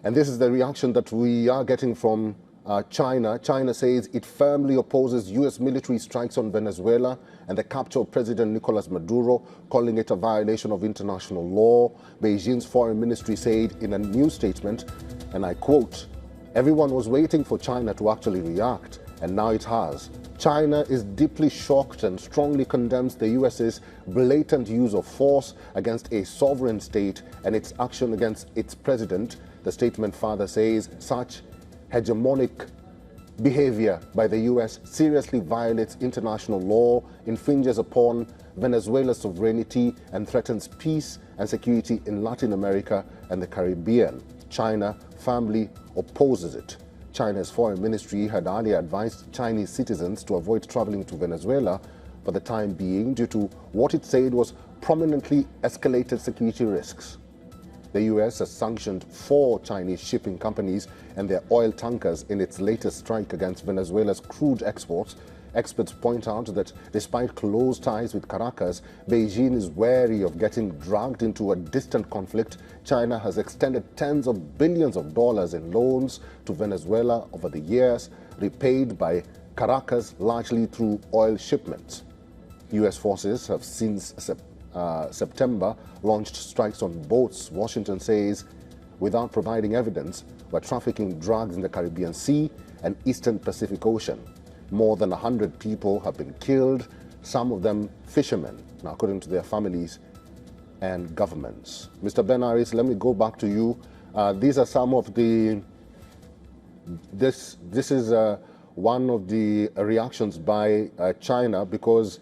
And this is the reaction that we are getting from China. China says it firmly opposes U.S. military strikes on Venezuela and the capture of President Nicolas Maduro, calling it a violation of international law. Beijing's foreign ministry said in a new statement, and I quote, "Everyone was waiting for China to actually react, and now it has. China is deeply shocked and strongly condemns the US's blatant use of force against a sovereign state and its action against its president." The statement further says such hegemonic behavior by the US seriously violates international law, infringes upon Venezuela's sovereignty, and threatens peace and security in Latin America and the Caribbean. China firmly opposes it. China's foreign ministry had earlier advised Chinese citizens to avoid traveling to Venezuela for the time being due to what it said was prominently escalated security risks. The US has sanctioned 4 Chinese shipping companies and their oil tankers in its latest strike against Venezuela's crude exports. Experts point out that despite close ties with Caracas, Beijing is wary of getting dragged into a distant conflict. China has extended tens of billions of dollars in loans to Venezuela over the years, repaid by Caracas largely through oil shipments. US forces have since September launched strikes on boats, Washington says, without providing evidence, were trafficking drugs in the Caribbean Sea and Eastern Pacific Ocean. More than 100 people have been killed, some of them fishermen, now according to their families and governments. Mr. Benaris, let me go back to you. These are some of the, this is one of the reactions by China, because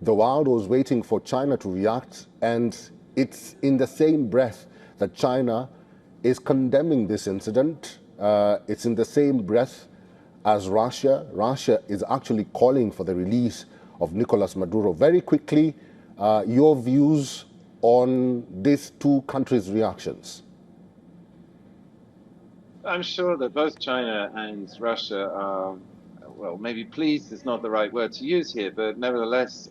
the world was waiting for China to react, and it's in the same breath that China is condemning this incident. It's in the same breath as Russia. Russia is actually calling for the release of Nicolas Maduro. Very quickly, your views on these two countries' reactions. I'm sure that both China and Russia are, well, maybe pleased is not the right word to use here, but nevertheless,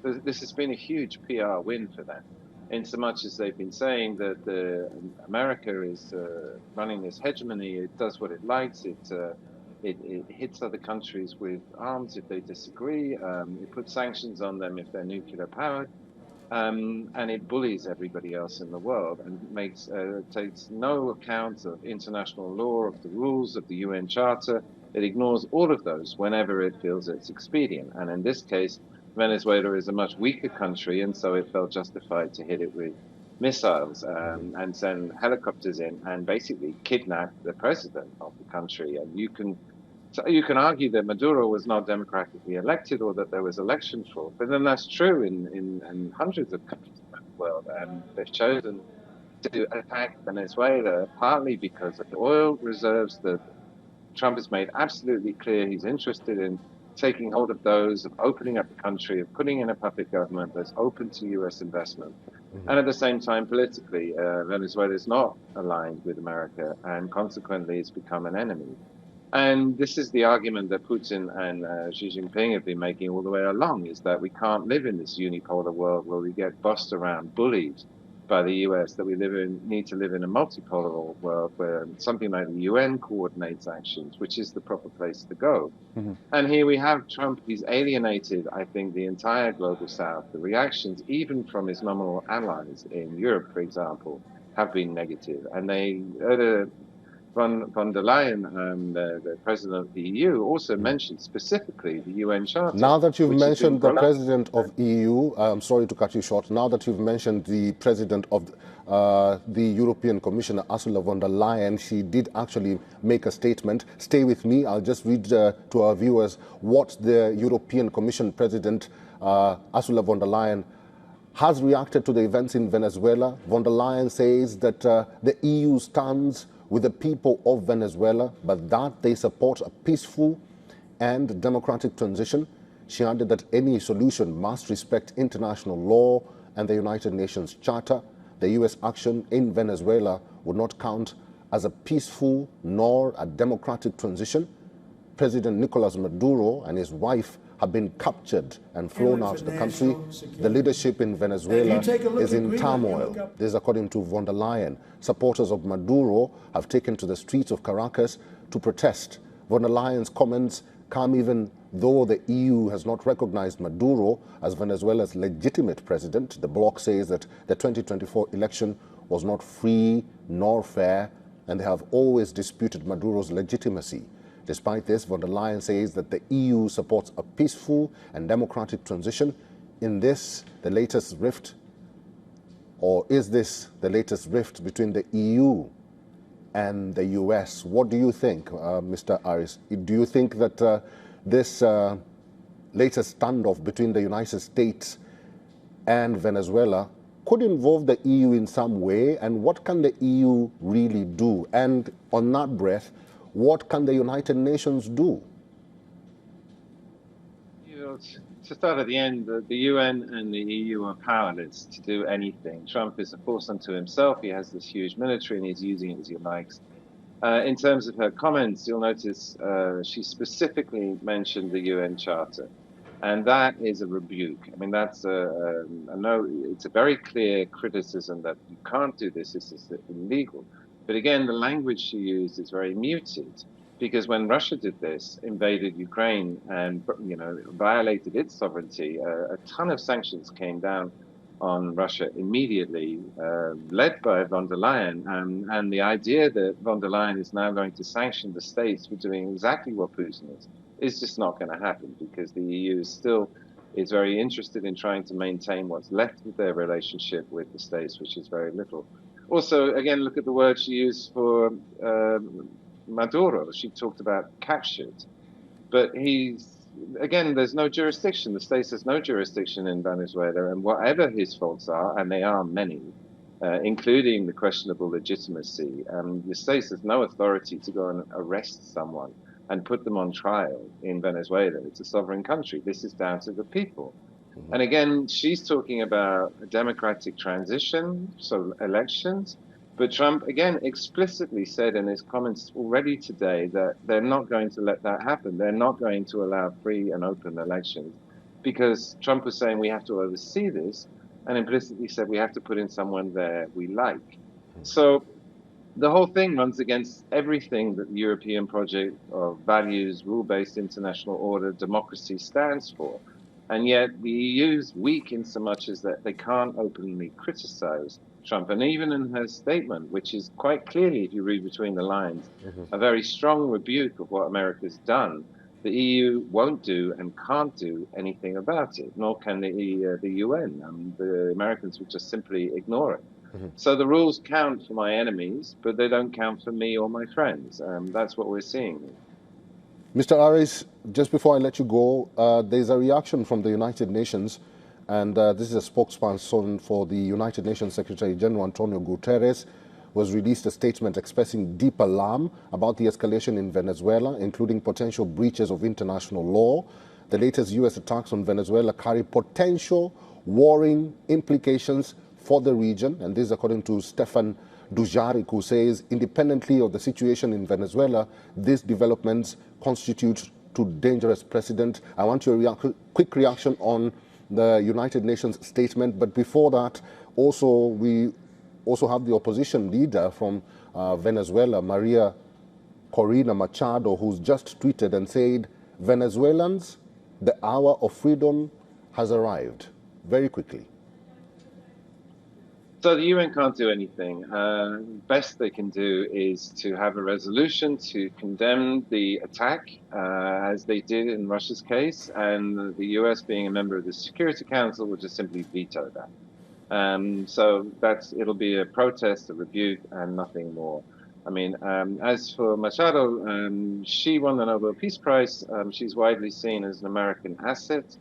this has been a huge PR win for them, in so much as they've been saying that America is running this hegemony. It does what it likes. It hits other countries with arms if they disagree. It puts sanctions on them if they're nuclear powered. And it bullies everybody else in the world and takes no account of international law, of the rules of the UN Charter. It ignores all of those whenever it feels it's expedient. And in this case, Venezuela is a much weaker country, and so it felt justified to hit it with missiles and send helicopters in and basically kidnap the president of the country. And you can argue that Maduro was not democratically elected or that there was election fraud, but then that's true in hundreds of countries around the world. And they've chosen to attack Venezuela partly because of the oil reserves that Trump has made absolutely clear he's interested in taking hold of those, of opening up the country, of putting in a puppet government that's open to US investment. And at the same time, politically, Venezuela is not aligned with America, and consequently it's become an enemy. And this is the argument that Putin and Xi Jinping have been making all the way along, is that we can't live in this unipolar world where we get bossed around, bullied by the US, that we need to live in a multipolar world where something like the UN coordinates actions, which is the proper place to go. And here we have Trump. He's alienated, I think, the entire global South. The reactions, even from his nominal allies in Europe, for example, have been negative. And they von der Leyen, the president of the EU, also mentioned specifically the UN Charter. Now that you've mentioned the president of EU, I'm sorry to cut you short. Now that you've mentioned the president of the European Commissioner, Ursula von der Leyen, she did actually make a statement. Stay with me. I'll just read to our viewers what the European Commission President, Ursula von der Leyen, has reacted to the events in Venezuela. Von der Leyen says that the EU stands with the people of Venezuela, but that they support a peaceful and democratic transition. She added that any solution must respect international law and the United Nations Charter. The US action in Venezuela would not count as a peaceful nor a democratic transition. President Nicolas Maduro and his wife have been captured and flown out of the country. The leadership in Venezuela is in turmoil. This is according to von der Leyen. Supporters of Maduro have taken to the streets of Caracas to protest. Von der Leyen's comments come even though the EU has not recognized Maduro as Venezuela's legitimate president. The bloc says that the 2024 election was not free nor fair, and they have always disputed Maduro's legitimacy. Despite this, von der Leyen says that the EU supports a peaceful and democratic transition. In this, the latest rift, or is this the latest rift between the EU and the US? What do you think, Mr. Aris? Do you think that this latest standoff between the United States and Venezuela could involve the EU in some way? And what can the EU really do? And on that breath, what can the United Nations do? To start at the end, the UN and the EU are powerless to do anything. Trump is a force unto himself. He has this huge military and he's using it as he likes. In terms of her comments, you'll notice she specifically mentioned the UN Charter. And that is a rebuke. I mean, that's it's a very clear criticism that you can't do this. This is illegal. But again, the language she used is very muted, because when Russia did this, invaded Ukraine and violated its sovereignty, a ton of sanctions came down on Russia immediately, led by von der Leyen. And the idea that von der Leyen is now going to sanction the states for doing exactly what Putin is just not going to happen, because the EU is very interested in trying to maintain what's left of their relationship with the states, which is very little. Also, again, look at the word she used for Maduro. She talked about captured, but there's no jurisdiction. The states has no jurisdiction in Venezuela, and whatever his faults are, and they are many, including the questionable legitimacy, the states has no authority to go and arrest someone and put them on trial in Venezuela. It's a sovereign country. This is down to the people. And again, she's talking about a democratic transition, so elections. But Trump, again, explicitly said in his comments already today that they're not going to let that happen. They're not going to allow free and open elections, because Trump was saying we have to oversee this, and implicitly said we have to put in someone there we like. So the whole thing runs against everything that the European project of values, rule-based international order, democracy stands for. And yet the EU is weak in so much as that they can't openly criticize Trump. And even in her statement, which is quite clearly, if you read between the lines, a very strong rebuke of what America's done, the EU won't do and can't do anything about it, nor can the UN. The Americans would just simply ignore it. So the rules count for my enemies, but they don't count for me or my friends. That's what we're seeing. Mr. Aris, just before I let you go, there's a reaction from the United Nations, and this is a spokesperson for the United Nations Secretary General Antonio Guterres, who has released a statement expressing deep alarm about the escalation in Venezuela, including potential breaches of international law. The latest U.S. attacks on Venezuela carry potential warring implications for the region, and this is according to Stefan Dujarric, who says, independently of the situation in Venezuela, these developments constitute too dangerous precedent. I want your quick reaction on the United Nations statement. But before that, we also have the opposition leader from Venezuela, Maria Corina Machado, who's just tweeted and said, Venezuelans, the hour of freedom has arrived. Very quickly. So the UN can't do anything. Best they can do is to have a resolution to condemn the attack, as they did in Russia's case, and the US, being a member of the Security Council, will just simply veto that. So it'll be a protest, a rebuke, and nothing more. I mean, as for Machado, she won the Nobel Peace Prize. She's widely seen as an American asset.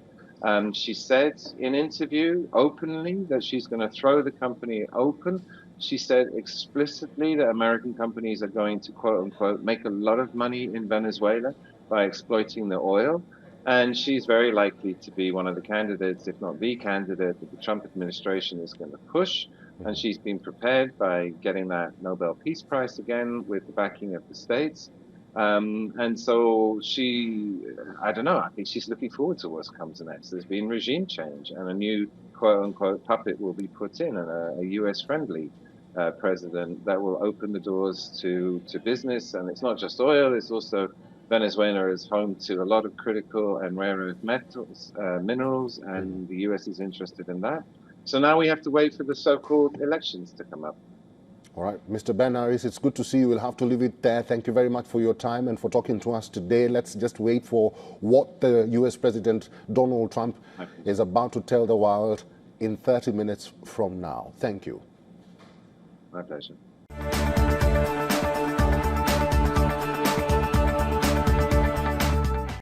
She said in interview openly that she's going to throw the company open. She said explicitly that American companies are going to, quote unquote, make a lot of money in Venezuela by exploiting the oil. And she's very likely to be one of the candidates, if not the candidate, that the Trump administration is going to push. And she's been prepared by getting that Nobel Peace Prize again with the backing of the states. And so I don't know, I think she's looking forward to what comes next. There's been regime change and a new quote unquote puppet will be put in, and a US friendly president that will open the doors to business. And it's not just oil, it's also Venezuela is home to a lot of critical and rare earth metals, minerals, and the US is interested in that. So now we have to wait for the so-called elections to come up. All right, Mr. Ben Harris, it's good to see you. We'll have to leave it there. Thank you very much for your time and for talking to us today. Let's just wait for what the US President Donald Trump is about to tell the world in 30 minutes from now. Thank you. My pleasure.